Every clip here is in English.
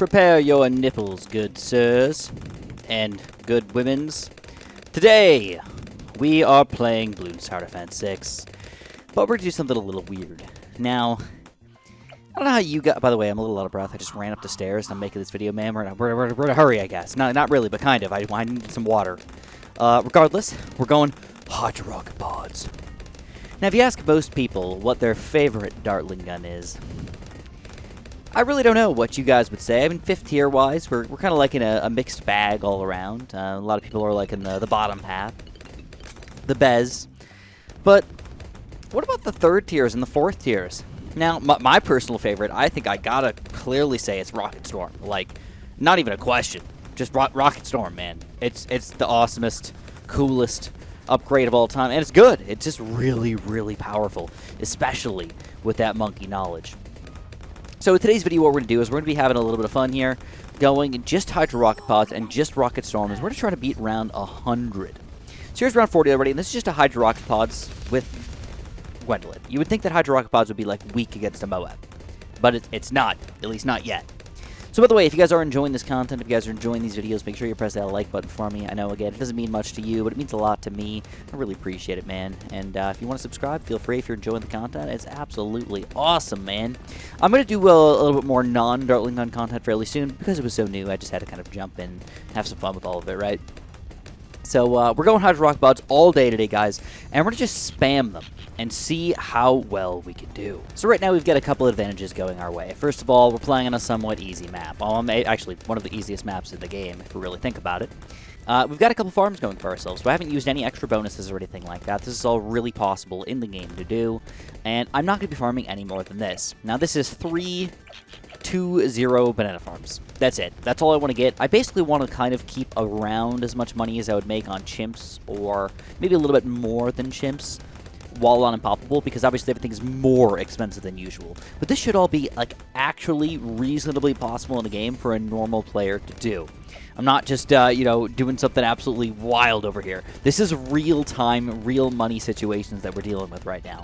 Prepare your nipples, good sirs, and good womens. Today, we are playing Bloons TD 6, but we're going to do something a little weird. Now, I don't know how you got... By the way, I'm a little out of breath. I just ran up the stairs, and I'm making this video, man. We're in a hurry, I guess. Not really, but kind of. I need some water. Regardless, we're going Hydra rocket pods. Now, if you ask most people what their favorite Dartling gun is, I really don't know what you guys would say. I mean, 5th tier-wise, we're kind of like in a mixed bag all around. A lot of people are like in the bottom half, the Bez. But what about the 3rd tiers and the 4th tiers? Now, my personal favorite, I think I gotta clearly say it's Rocket Storm. Like, not even a question. Just Rocket Storm, man. It's the awesomest, coolest upgrade of all time, and it's good. It's just really, really powerful, especially with that monkey knowledge. So in today's video, what we're going to do is we're going to be having a little bit of fun here, going just Hydra rocket pods and just Rocket Storm, as we're going to try to beat round 100. So here's round 40 already, and this is just a Hydra rocket pods with Gwendolyn. You would think that Hydra rocket pods would be like weak against a Moab, but it's not, at least not yet. So by the way, if you guys are enjoying this content, if you guys are enjoying these videos, make sure you press that like button for me. I know, again, it doesn't mean much to you, but it means a lot to me. I really appreciate it, man. And if you want to subscribe, feel free if you're enjoying the content. It's absolutely awesome, man. I'm going to do a little bit more non-Dartling gun content fairly soon. Because it was so new, I just had to kind of jump in and have some fun with all of it, right? So we're going Hydra rocket pods all day today, guys, and we're going to just spam them and see how well we can do. So right now we've got a couple advantages going our way. First of all, we're playing on a somewhat easy map. Actually, one of the easiest maps in the game, if we really think about it. We've got a couple farms going for ourselves, so I haven't used any extra bonuses or anything like that. This is all really possible in the game to do, and I'm not going to be farming any more than this. Now, this is 3-2-0 banana farms. That's it. That's all I want to get. I basically want to kind of keep around as much money as I would make on Chimps, or maybe a little bit more than Chimps, while on impoppable, because obviously everything is more expensive than usual. But this should all be, like, actually reasonably possible in a game for a normal player to do. I'm not just, you know, doing something absolutely wild over here. This is real-time, real money situations that we're dealing with right now.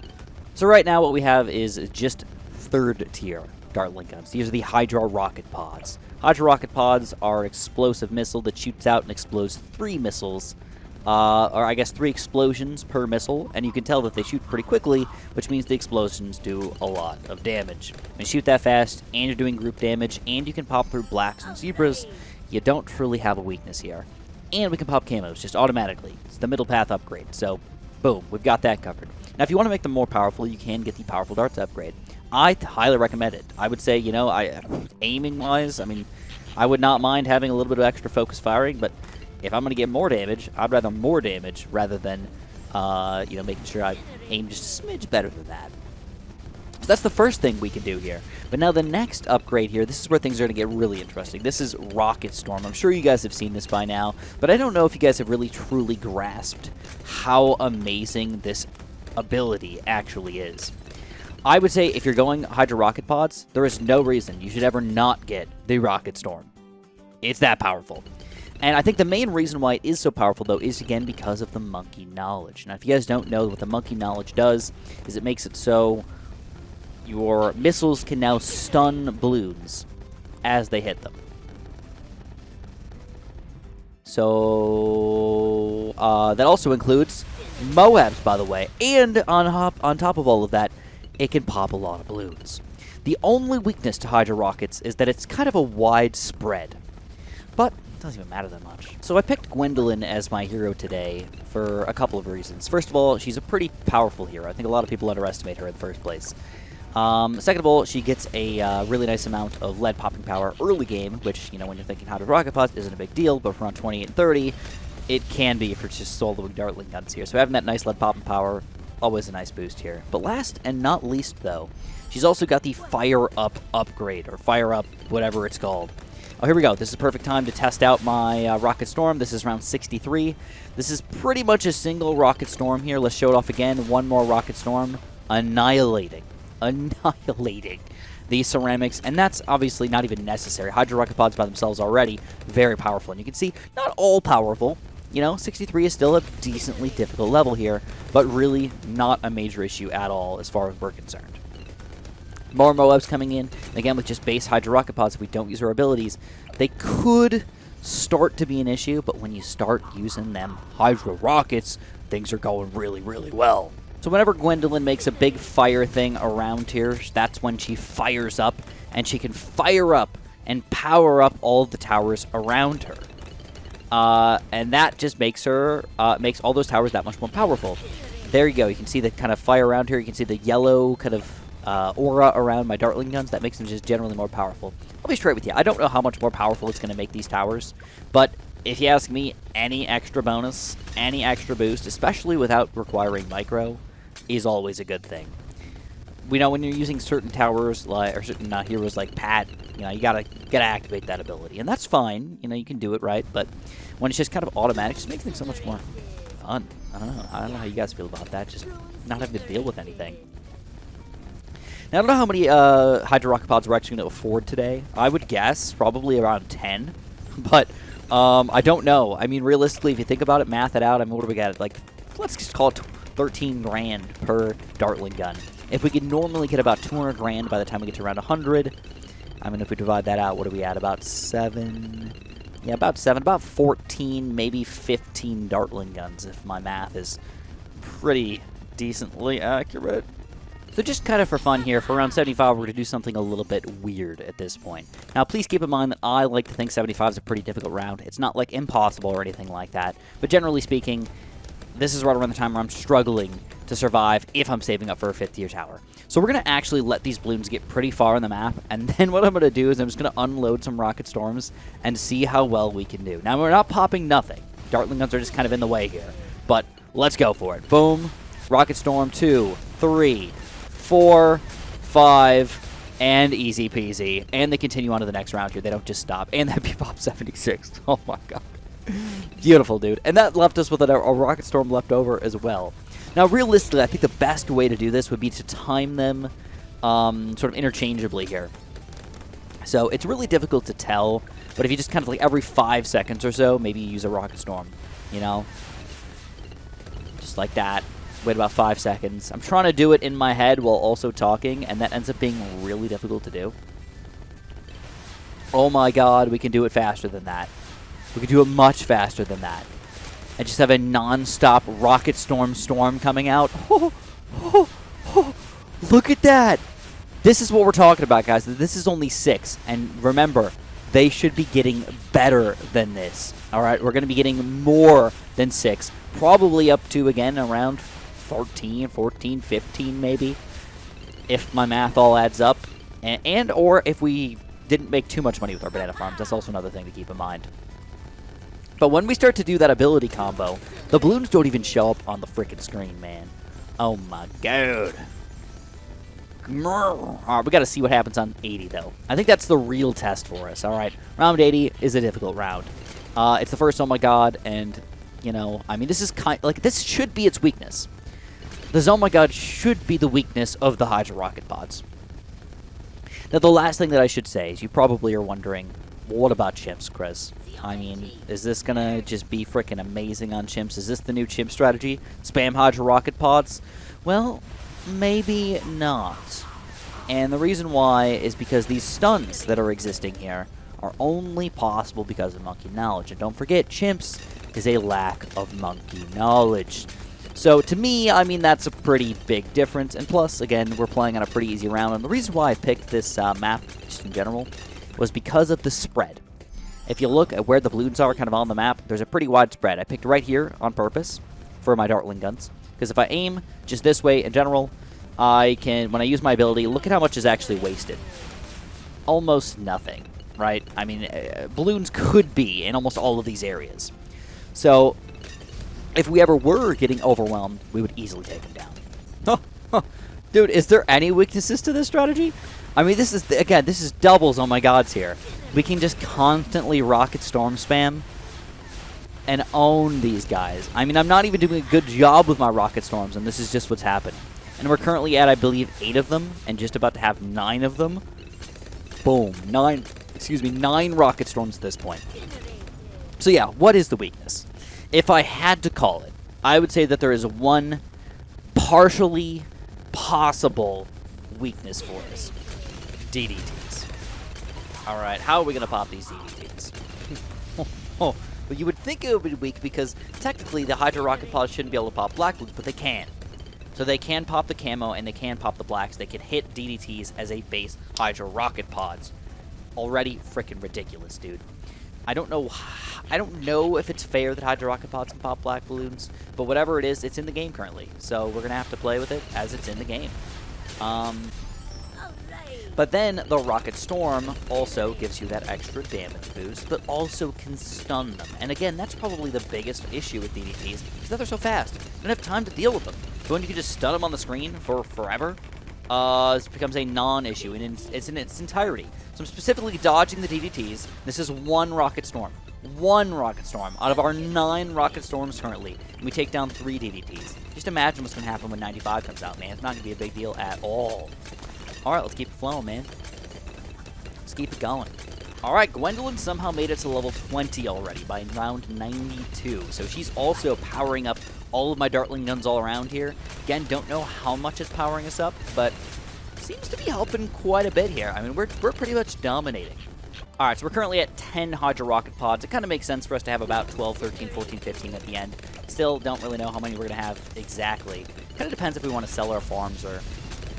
So right now what we have is just 3rd tier Dartling guns. These are the Hydra rocket pods. Hydra rocket pods are an explosive missile that shoots out and explodes 3 missiles, or I guess 3 explosions per missile, and you can tell that they shoot pretty quickly, which means the explosions do a lot of damage. When you shoot that fast, and you're doing group damage, and you can pop through blacks and zebras, you don't truly have a weakness here. And we can pop camos just automatically. It's the middle path upgrade, so boom, we've got that covered. Now, if you want to make them more powerful, you can get the Powerful Darts upgrade. I highly recommend it. I would say, you know, aiming-wise, I mean, I would not mind having a little bit of extra focus firing, but if I'm going to get more damage, I'd rather more damage rather than, you know, making sure I aim just a smidge better than that. So that's the first thing we can do here. But now the next upgrade here, this is where things are going to get really interesting. This is Rocket Storm. I'm sure you guys have seen this by now, but I don't know if you guys have really truly grasped how amazing this ability actually is. I would say if you're going Hydra rocket pods, there is no reason you should ever not get the Rocket Storm. It's that powerful. And I think the main reason why it is so powerful, though, is, again, because of the monkey knowledge. Now, if you guys don't know what the monkey knowledge does, is it makes it so your missiles can now stun balloons as they hit them. So, that also includes Moabs, by the way. And on top of all of that, it can pop a lot of balloons. The only weakness to Hydra rockets is that it's kind of a wide spread. But it doesn't even matter that much. So I picked Gwendolyn as my hero today for a couple of reasons. First of all, she's a pretty powerful hero. I think a lot of people underestimate her in the first place. Second of all, she gets a really nice amount of lead popping power early game, which, you know, when you're thinking Hydra rocket pods isn't a big deal, but for around 28 and 30, it can be for just soloing Dartling guns here. So having that nice lead popping power, always a nice boost here. But last and not least, though, she's also got the Fire Up upgrade, or Fire Up, whatever it's called. Oh, here we go. This is a perfect time to test out my Rocket Storm. This is round 63. This is pretty much a single Rocket Storm here. Let's show it off again. One more Rocket Storm. Annihilating the ceramics, and that's obviously not even necessary. Hydra rocket pods by themselves already very powerful, and you can see not all powerful. You know, 63 is still a decently difficult level here, but really not a major issue at all as far as we're concerned. More Moabs coming in. Again, with just base Hydra rocket pods, if we don't use our abilities, they could start to be an issue, but when you start using them Hydra rockets, things are going really, really well. So whenever Gwendolyn makes a big fire thing around here, that's when she fires up, and she can fire up and power up all the towers around her. And that just makes her, makes all those towers that much more powerful. There you go. You can see the kind of fire around here. You can see the yellow kind of aura around my Dartling guns. That makes them just generally more powerful. I'll be straight with you. I don't know how much more powerful it's going to make these towers, but if you ask me, any extra bonus, any extra boost, especially without requiring micro, is always a good thing. We know when you're using certain towers, like, or certain heroes like Pat, you know, you gotta activate that ability, and that's fine. You know, you can do it right, but when it's just kind of automatic, it just makes things so much more fun. I don't know how you guys feel about that. Just not having to deal with anything. Now, I don't know how many Hydra rocket pods we're actually going to afford today. I would guess probably around 10, but I don't know. I mean, realistically, if you think about it, math it out. I mean, what do we got? Like, let's just call it 13 grand per Dartling gun. If we could normally get about 200 grand by the time we get to around 100, I mean, if we divide that out, what are we at? About 7? Yeah, about 7. About 14, maybe 15 Dartling guns, if my math is pretty decently accurate. So just kind of for fun here, for around 75, we're going to do something a little bit weird at this point. Now, please keep in mind that I like to think 75 is a pretty difficult round. It's not, like, impossible or anything like that. But generally speaking, this is right around the time where I'm struggling to survive if I'm saving up for a 5th-tier tower. So we're going to actually let these balloons get pretty far on the map, and then what I'm going to do is I'm just going to unload some rocket storms and see how well we can do. Now, we're not popping nothing. Dartling guns are just kind of in the way here. But let's go for it. Boom. Rocket storm 2, 3, 4, 5, and easy peasy. And they continue on to the next round here. They don't just stop. And that Bebop 76. Oh my god. Beautiful, dude. And that left us with a rocket storm left over as well. Now, realistically, I think the best way to do this would be to time them sort of interchangeably here. So it's really difficult to tell, but if you just kind of like every 5 seconds or so, maybe you use a rocket storm, you know? Just like that. Wait about 5 seconds. I'm trying to do it in my head while also talking, and that ends up being really difficult to do. Oh my god, we can do it faster than that. We can do it much faster than that. And just have a non-stop rocket storm coming out. Oh, oh, oh, look at that! This is what we're talking about, guys. This is only 6. And remember, they should be getting better than this. Alright, we're going to be getting more than 6. Probably up to, again, around 13, 14, 15 maybe. If my math all adds up. And or if we didn't make too much money with our banana farms. That's also another thing to keep in mind. But when we start to do that ability combo, the balloons don't even show up on the frickin' screen, man. Oh my god. Alright, we gotta see what happens on 80, though. I think that's the real test for us, alright? Round 80 is a difficult round. It's the first oh my god, and, you know, I mean, this is this should be its weakness. The oh my god should be the weakness of the Hydra rocket pods. Now, the last thing that I should say is you probably are wondering, well, what about chimps, Chris? I mean, is this going to just be freaking amazing on chimps? Is this the new chimp strategy? Spam Hydra rocket pods? Well, maybe not. And the reason why is because these stuns that are existing here are only possible because of monkey knowledge. And don't forget, chimps is a lack of monkey knowledge. So to me, I mean, that's a pretty big difference. And plus, again, we're playing on a pretty easy round. And the reason why I picked this map, just in general, was because of the spread. If you look at where the balloons are kind of on the map, there's a pretty wide spread. I picked right here on purpose for my Dartling guns. Because if I aim just this way in general, I can, when I use my ability, look at how much is actually wasted. Almost nothing, right? I mean, balloons could be in almost all of these areas. So, if we ever were getting overwhelmed, we would easily take them down. Dude, is there any weaknesses to this strategy? I mean, this is, again, this is doubles oh my gods here. We can just constantly rocket storm spam and own these guys. I mean, I'm not even doing a good job with my rocket storms, and this is just what's happening. And we're currently at, I believe, 8 of them, and just about to have 9 of them. Boom. 9 rocket storms at this point. So yeah, what is the weakness? If I had to call it, I would say that there is one partially possible weakness for us. DDTs. Alright, how are we going to pop these DDTs? Well, you would think it would be weak because technically the Hydra rocket pods shouldn't be able to pop black balloons, but they can. So they can pop the camo and they can pop the blacks. They can hit DDTs as a base Hydra rocket pods. Already freaking ridiculous, dude. I don't know if it's fair that Hydra rocket pods can pop black balloons, but whatever it is, it's in the game currently. So we're going to have to play with it as it's in the game. But then the Rocket Storm also gives you that extra damage boost, but also can stun them. And again, that's probably the biggest issue with DDTs, is that they're so fast. You don't have time to deal with them. So when you can just stun them on the screen for forever, this becomes a non-issue, and it's in its entirety. So I'm specifically dodging the DDTs. This is one Rocket Storm. One Rocket Storm out of our 9 Rocket Storms currently. And we take down 3 DDTs. Just imagine what's going to happen when 95 comes out, man. It's not going to be a big deal at all. Alright, let's keep it flowing, man. Let's keep it going. Alright, Gwendolyn somehow made it to level 20 already by round 92. So she's also powering up all of my Dartling guns all around here. Again, don't know how much it's powering us up, but seems to be helping quite a bit here. I mean, we're pretty much dominating. Alright, so we're currently at 10 Hydra rocket pods. It kind of makes sense for us to have about 12, 13, 14, 15 at the end. Still don't really know how many we're going to have exactly. Kind of depends if we want to sell our farms or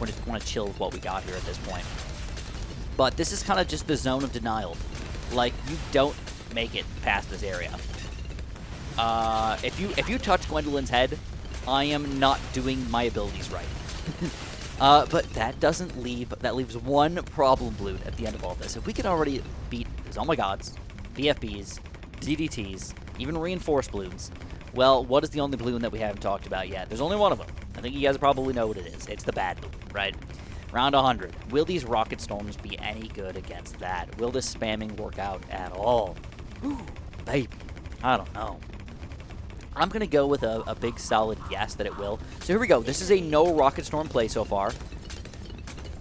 we just want to chill with what we got here at this point. But this is kind of just the zone of denial. Like, you don't make it past this area. If you touch Gwendolyn's head, I am not doing my abilities right. But that doesn't leave, that leaves one problem balloon at the end of all this. If we could already beat Oh My Gods, BFBs, DDTs, even reinforced balloons, well, what is the only balloon that we haven't talked about yet? There's only one of them. I think you guys probably know what it is. It's the bad balloon, right? Round 100. Will these Rocket Storms be any good against that? Will this spamming work out at all? Ooh, baby. I don't know. I'm going to go with a big solid yes that it will. So here we go. This is a no Rocket Storm play so far.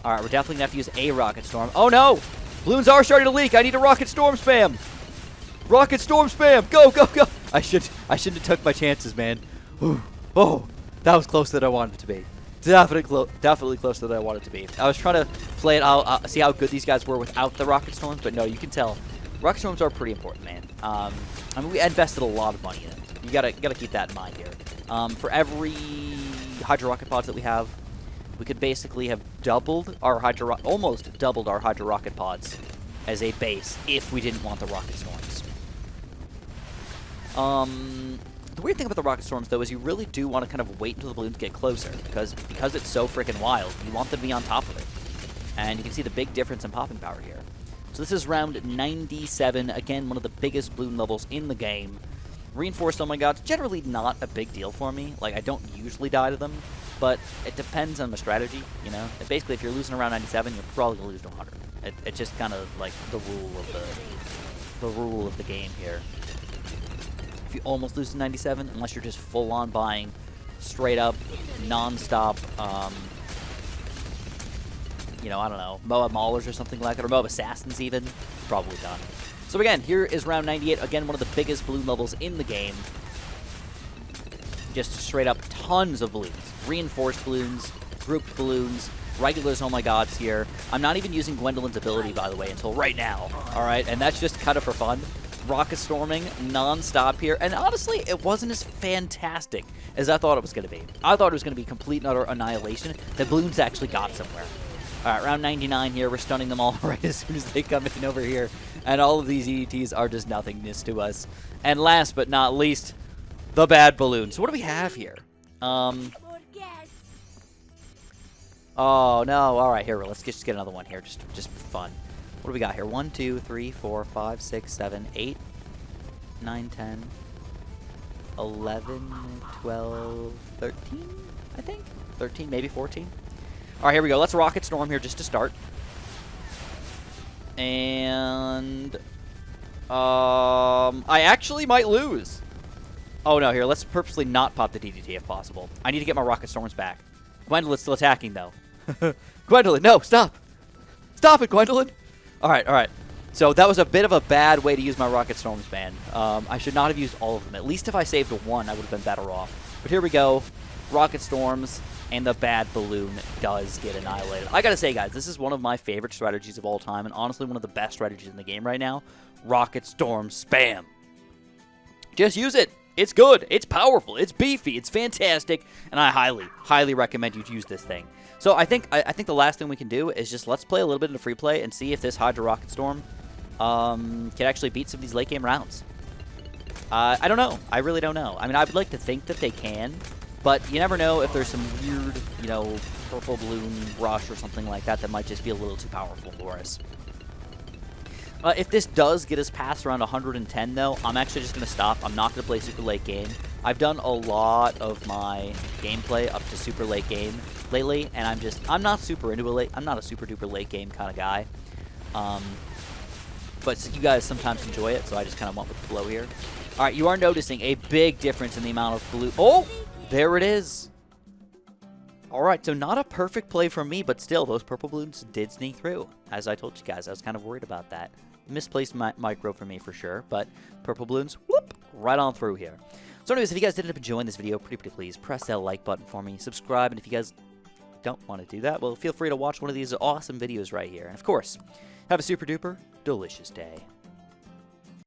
All right, we're definitely going to have to use a Rocket Storm. Oh, no! Balloons are starting to leak. I need a Rocket Storm spam. Rocket Storm spam. Go, go, go. I shouldn't have took my chances, man. Ooh. Oh, that was closer than I wanted it to be. Definitely closer than I wanted it to be. I was trying to play it out, see how good these guys were without the Rocket Storms, but no, you can tell. Rocket Storms are pretty important, man. I mean, we invested a lot of money in it. You gotta keep that in mind here. For every Hydra rocket pods that we have, we could basically have doubled our almost doubled our Hydra rocket pods as a base if we didn't want the Rocket Storms. The weird thing about the Rocket Storms, though, is you really do want to kind of wait until the balloons get closer, because it's so freaking wild, you want them to be on top of it. And you can see the big difference in popping power here. So this is round 97, again, one of the biggest balloon levels in the game. Reinforced, oh my god, it's generally not a big deal for me. Like, I don't usually die to them, but it depends on the strategy, you know? Basically, if you're losing around 97, you're probably going to lose to 100. It's just kind of like the rule of the game here. If you almost lose to 97, unless you're just full-on buying straight up, non-stop, you know, I don't know, Moab Maulers or something like that, or Moab Assassins even, probably done. So again, here is round 98, again, one of the biggest balloon levels in the game. Just straight up tons of balloons. Reinforced balloons, grouped balloons, regulars, oh my gods here. I'm not even using Gwendolyn's ability, by the way, until right now, alright? And that's just kind of for fun. Rocket storming non-stop here, and honestly, it wasn't as fantastic as I thought it was going to be. I thought it was going to be complete and utter annihilation. The balloons actually got somewhere. Alright, round 99 here, we're stunning them all right as soon as they come in over here, and all of these EDTs are just nothingness to us. And last but not least, the bad balloon. So what do we have here? Oh no, alright, here, let's just get another one here, just for fun. What do we got here? 1, 2, 3, 4, 5, 6, 7, 8, 9, 10, 11, 12, 13, I think? 13, maybe 14? Alright, here we go. Let's Rocket Storm here just to start. And I actually might lose. Oh no, here, let's purposely not pop the DDT if possible. I need to get my Rocket Storms back. Gwendolyn's still attacking, though. Gwendolyn, no, stop! Stop it, Gwendolyn! Alright, alright. So that was a bit of a bad way to use my Rocket Storms, man. I should not have used all of them. At least if I saved one, I would have been better off. But here we go. Rocket Storms. and the bad balloon does get annihilated. I gotta say, guys, this is one of my favorite strategies of all time, and honestly one of the best strategies in the game right now. Rocket Storm Spam. Just use it. It's good. It's powerful. It's beefy. It's fantastic, and I highly, highly recommend you use this thing. So I think the last thing we can do is just let's play a little bit into free play and see if this Hydra Rocket Storm can actually beat some of these late game rounds. I don't know. I really don't know. I mean, I would like to think that they can, but you never know if there's some weird, you know, purple balloon rush or something like that that might just be a little too powerful for us. If this does get us past around 110, though, I'm actually just going to stop. I'm not going to play super late game. I've done a lot of my gameplay up to super late game lately, and I'm not super into I'm not a super duper late game kind of guy. But you guys sometimes enjoy it, so I just kind of went with the flow here. All right, you are noticing a big difference in the amount of blue. Oh, there it is. All right, so not a perfect play from me, but still, those purple balloons did sneak through. As I told you guys, I was kind of worried about that. Misplaced micro for me for sure, but purple balloons, whoop, right on through here. So anyways, if you guys did end up enjoying this video, pretty please press that like button for me, subscribe, and if you guys don't want to do that, well, feel free to watch one of these awesome videos right here. And of course, have a super duper delicious day.